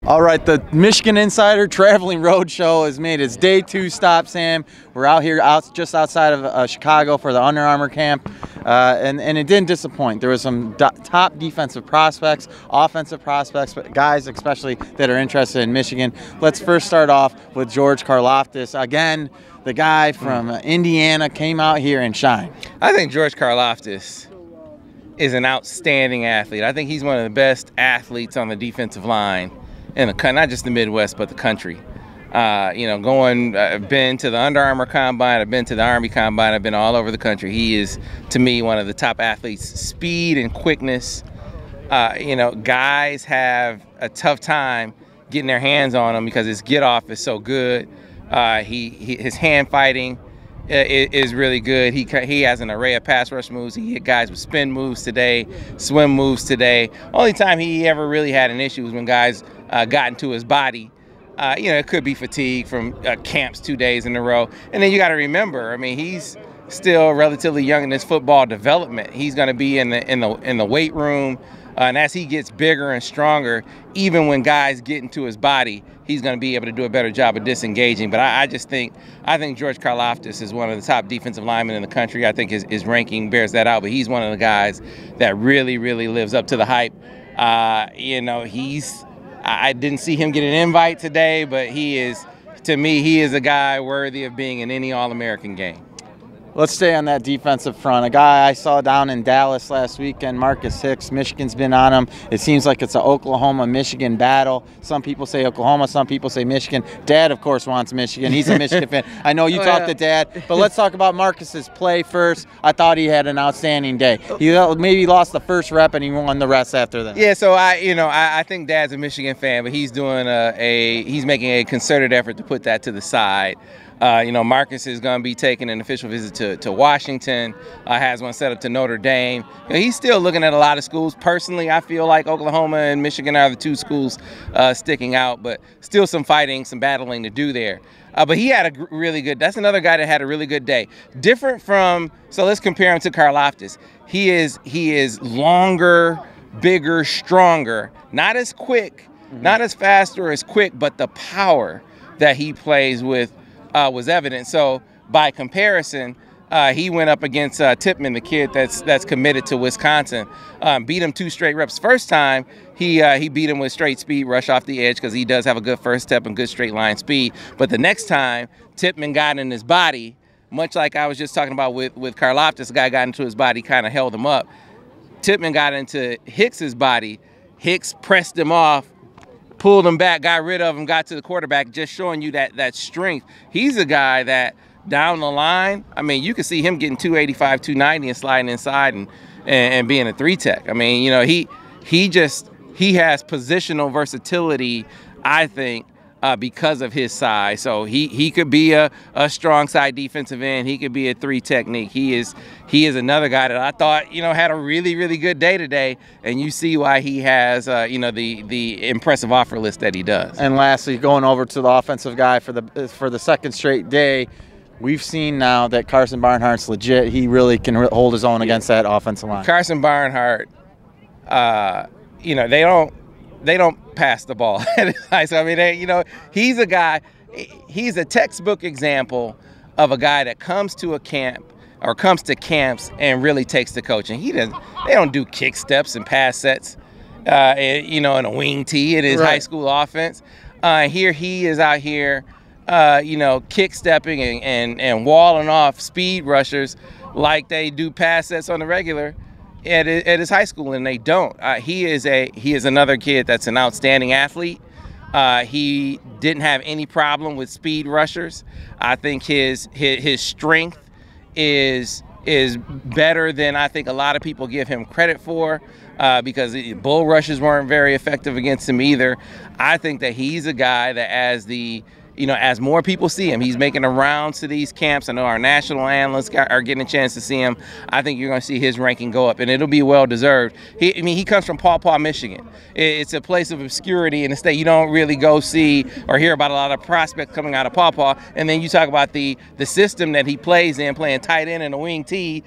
All right, the Michigan Insider Traveling Roadshow has made its day 2 stop, Sam. We're out here just outside of Chicago for the Under Armour camp, and it didn't disappoint. There was some top defensive prospects, offensive prospects, but guys especially that are interested in Michigan. Let's first start off with George Karlaftis. Again, the guy from Indiana came out here and shined. I think George Karlaftis is an outstanding athlete. I think he's one of the best athletes on the defensive line in the country, not just the Midwest, but the country. I've been to the Under Armour Combine, I've been to the Army Combine, I've been all over the country. He is, to me, one of the top athletes. Speed and quickness. Guys have a tough time getting their hands on him because his get-off is so good. His hand fighting is really good. He has an array of pass rush moves. He hit guys with spin moves today, swim moves today. Only time he ever really had an issue was when guys got into his body. It could be fatigue from camps 2 days in a row. And then you got to remember, I mean, he's still relatively young in his football development. He's going to be in the weight room, and as he gets bigger and stronger, even when guys get into his body, he's going to be able to do a better job of disengaging. But I think George Karlaftis is one of the top defensive linemen in the country. I think his ranking bears that out. But he's one of the guys that really, really lives up to the hype. I didn't see him get an invite today, but to me, he is a guy worthy of being in any All-American game. Let's stay on that defensive front. A guy I saw down in Dallas last weekend, Marcus Hicks. Michigan's been on him. It seems like it's an Oklahoma-Michigan battle. Some people say Oklahoma, some people say Michigan. Dad, of course, wants Michigan. He's a Michigan fan. I know you talked to Dad, but let's talk about Marcus's play first. I thought he had an outstanding day. He maybe lost the first rep and he won the rest after that. Yeah, so I think Dad's a Michigan fan, but he's doing he's making a concerted effort to put that to the side. Marcus is going to be taking an official visit to Washington, has one set up to Notre Dame. He's still looking at a lot of schools. Personally, I feel like Oklahoma and Michigan are the two schools sticking out, but still some fighting, some battling to do there. But he had a really good, that's another guy that had a really good day. Different from, so let's compare him to Karlaftis. He is longer, bigger, stronger, not as quick, not as fast or as quick, but the power that he plays with was evident. So by comparison, he went up against Tippmann, the kid that's committed to Wisconsin, beat him 2 straight reps. First time, he beat him with straight speed, rush off the edge, because he does have a good first step and good straight line speed. But the next time, Tippmann got in his body, much like I was just talking about with Karlaftis. The guy got into his body, kind of held him up. Tippmann got into Hicks's body. Hicks pressed him off, pulled him back, got rid of him, got to the quarterback, just showing you that strength. He's a guy that down the line, I mean, you can see him getting 285, 290 and sliding inside and being a 3-tech. I mean, he has positional versatility, I think, because of his size. So he could be a strong side defensive end. He could be a 3 technique. He is another guy that I thought, had a really, really good day today. And you see why he has, the impressive offer list that he does. And lastly, going over to the offensive guy for the second straight day, we've seen now that Carson Barnhart's legit. He really can hold his own against that offensive line. Carson Barnhart, they don't pass the ball. So, I mean, he's a guy, he's a textbook example of a guy that comes to a camp or comes to camps and really takes the coaching. They don't do kick steps and pass sets, in a wing tee in his high school offense. Here he is out here, kick stepping and walling off speed rushers like they do pass sets on the regular at his high school, and they don't. He is another kid that's an outstanding athlete. He didn't have any problem with speed rushers. I think his strength is better than I think a lot of people give him credit for, because bull rushes weren't very effective against him either. I think that he's a guy that as more people see him, he's making the rounds to these camps. I know our national analysts are getting a chance to see him. I think you're going to see his ranking go up, and it'll be well-deserved. He comes from Paw Paw, Michigan. It's a place of obscurity in the state. You don't really go see or hear about a lot of prospects coming out of Paw Paw. And then you talk about the system that he plays in, playing tight end and a wing tee.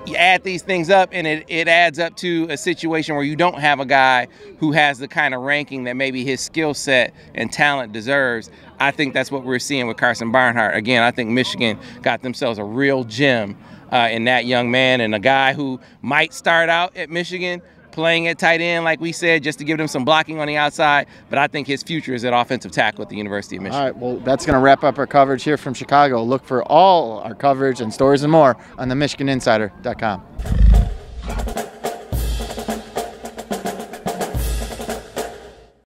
you add these things up, and it adds up to a situation where you don't have a guy who has the kind of ranking that maybe his skill set and talent deserves. I think that's what we're seeing with Carson Barnhart. Again, I think Michigan got themselves a real gem in that young man, and a guy who might start out at Michigan playing at tight end, like we said, just to give them some blocking on the outside. But I think his future is at offensive tackle at the University of Michigan. All right, well, that's going to wrap up our coverage here from Chicago. Look for all our coverage and stories and more on the MichiganInsider.com.